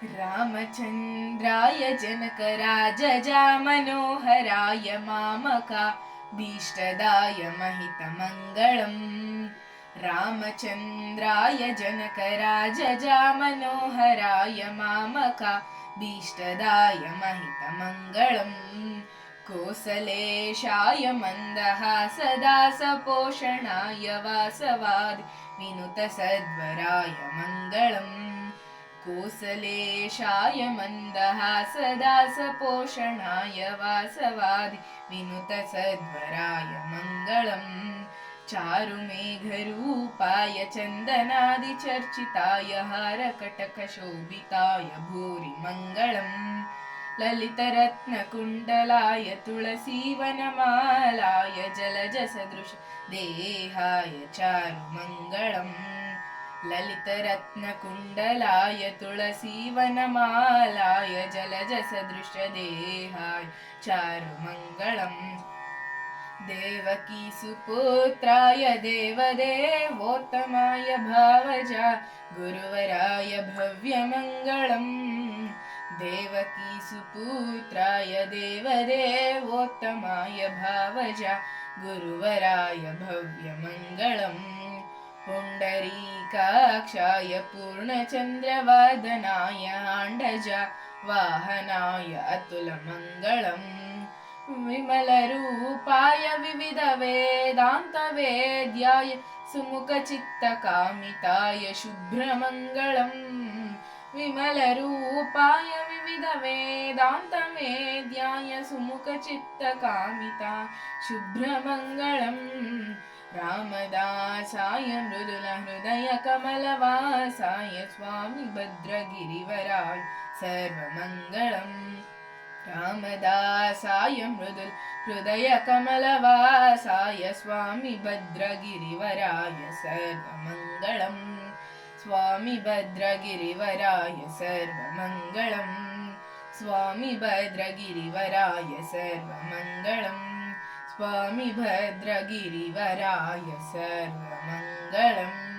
रामचन्द्राय जनकराजजामनोहराय मामकाभीष्टदाय महितमङ्गलम्। रामचन्द्राय जनकराजजामनोहराय मामकाभीष्टदाय महितमङ्गलम्। कोसलेशाय मन्दहासदासपोषणाय वासवादि विनुतसद्वराय मङ्गलम्। कोसलेशाय मन्दहासदासपोषणाय वासवादि विनुतसद्वराय मङ्गलम्। चारुमेघरूपाय चन्दनादिचर्चिताय हारकटकशोभिताय भूरि मङ्गलम्। ललितरत्नकुण्डलाय तुलसीवनमालाय जलजसदृश देहाय चारुमङ्गलम्। ललितरत्नकुण्डलाय तुलसीवनमालाय जलजसदृशदेहाय चारुमङ्गलम्। देवकीसुपुत्राय देवदेवोत्तमाय भावजा गुरुवराय भव्यमङ्गलम्। देवकीसुपुत्राय देवदेवोत्तमाय भावजा गुरुवराय भव्यमङ्गलम्। पुण्डरीकाक्षाय पूर्णचन्द्रवदनाय आण्डजा वाहनाय अतुलमङ्गलम्। विमलरूपाय विविधवेदान्तवेद्याय सुमुखचित्तकामिताय शुभ्रमङ्गलम्। विमलरूपाय विविधवेदान्तवेद्याय सुमुखचित्तकामिताय शुभ्रमङ्गलम्। रामदासाय मृदुलहृदयकमलवासाय स्वामी भद्रगिरिवराय सर्वमङ्गलम्। रामदासाय मृदुलहृदयकमलवासाय स्वामी भद्रगिरिवराय सर्वमङ्गलम्। स्वामी भद्रगिरिवराय सर्वमङ्गलम्। स्वामी भद्रगिरिवराय सर्वमङ्गलम्। स्वामी भद्रगिरिवराय सर्वमङ्गलम्।